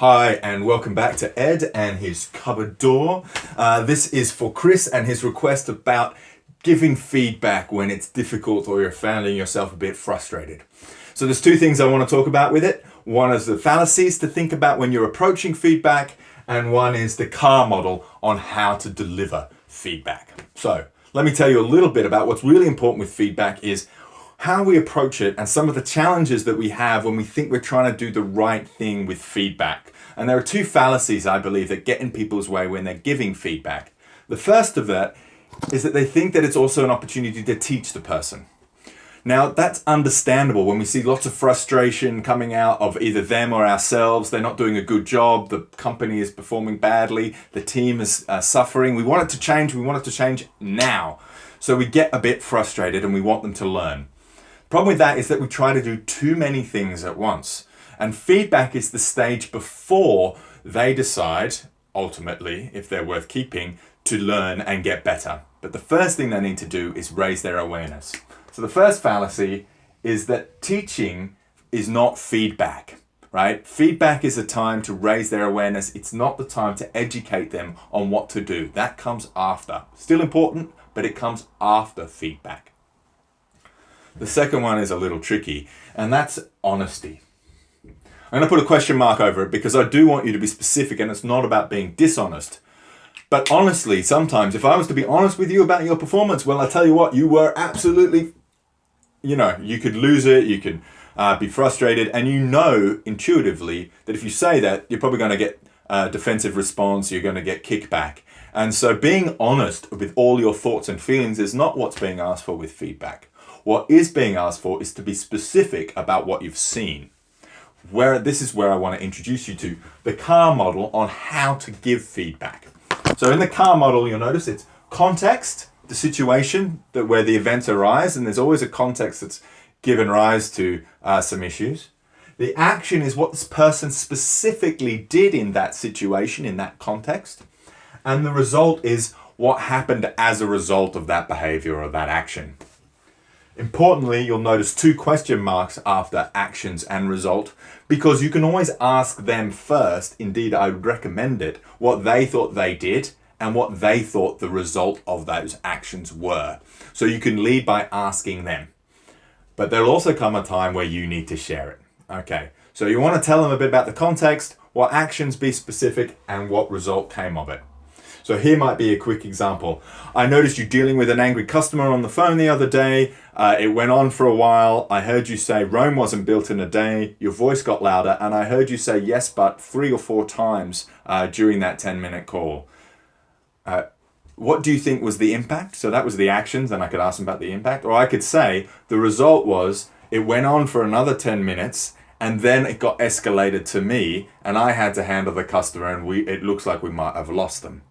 Hi, and welcome back to Ed and his cupboard door. This is for Chris and his request about giving feedback when it's difficult or you're finding yourself a bit frustrated. So there's two things I want to talk about with it. One is the fallacies to think about when you're approaching feedback, and one is the C.A.R model on how to deliver feedback. So let me tell you a little bit about what's really important with feedback is how we approach it and some of the challenges that we have when we think we're trying to do the right thing with feedback. And there are two fallacies, I believe, that get in people's way when they're giving feedback. The first of that is that they think that it's also an opportunity to teach the person. Now, that's understandable when we see lots of frustration coming out of either them or ourselves. They're not doing a good job. The company is performing badly. The team is suffering. We want it to change. We want it to change now. So we get a bit frustrated and we want them to learn. Problem with that is that we try to do too many things at once. And feedback is the stage before they decide, ultimately, if they're worth keeping, to learn and get better. But the first thing they need to do is raise their awareness. So the first fallacy is that teaching is not feedback, right? Feedback is a time to raise their awareness. It's not the time to educate them on what to do. That comes after. Still important, but it comes after feedback. The second one is a little tricky, and that's honesty. I'm going to put a question mark over it because I do want you to be specific, and it's not about being dishonest. But honestly, sometimes if I was to be honest with you about your performance, well, I tell you what, you were absolutely, you could lose it, you could be frustrated, and you know intuitively that if you say that, you're probably going to get a defensive response, you're going to get kickback. And so being honest with all your thoughts and feelings is not what's being asked for with feedback. What is being asked for is to be specific about what you've seen. This is where I want to introduce you to the C.A.R model on how to give feedback. So in the C.A.R model, you'll notice it's context, the situation where the events arise, and there's always a context that's given rise to some issues. The action is what this person specifically did in that situation, in that context. And the result is what happened as a result of that behavior or that action. Importantly, you'll notice two question marks after actions and result, because you can always ask them first, indeed I would recommend it, what they thought they did and what they thought the result of those actions were. So you can lead by asking them. But there'll also come a time where you need to share it. Okay, so you want to tell them a bit about the context, what actions be specific, and what result came of it. So here might be a quick example. I noticed you dealing with an angry customer on the phone the other day. It went on for a while. I heard you say Rome wasn't built in a day. Your voice got louder, and I heard you say yes, but 3 or 4 times during that 10-minute call. What do you think was the impact? So that was the actions, and I could ask them about the impact. Or I could say the result was it went on for another 10 minutes, and then it got escalated to me, and I had to handle the customer, and it looks like we might have lost them.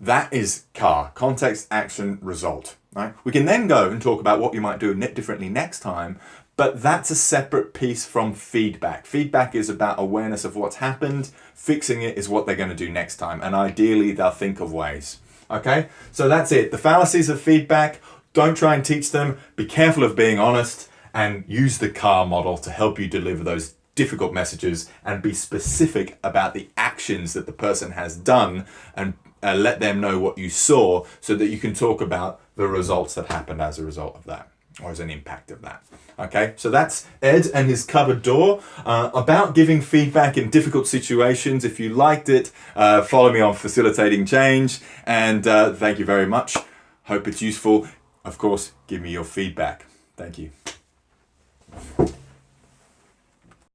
That is C.A.R, context, action, result. Right? We can then go and talk about what you might do differently next time, but that's a separate piece from feedback. Feedback is about awareness of what's happened. Fixing it is what they're going to do next time, and ideally they'll think of ways. Okay, so that's it. The fallacies of feedback, don't try and teach them. Be careful of being honest, and use the C.A.R model to help you deliver those difficult messages and be specific about the actions that the person has done, and let them know what you saw so that you can talk about the results that happened as a result of that, or as an impact of that. Okay, so that's Ed and his cupboard door about giving feedback in difficult situations. If you liked it, follow me on Facilitating Change, and thank you very much. Hope it's useful. Of course, give me your feedback. Thank you.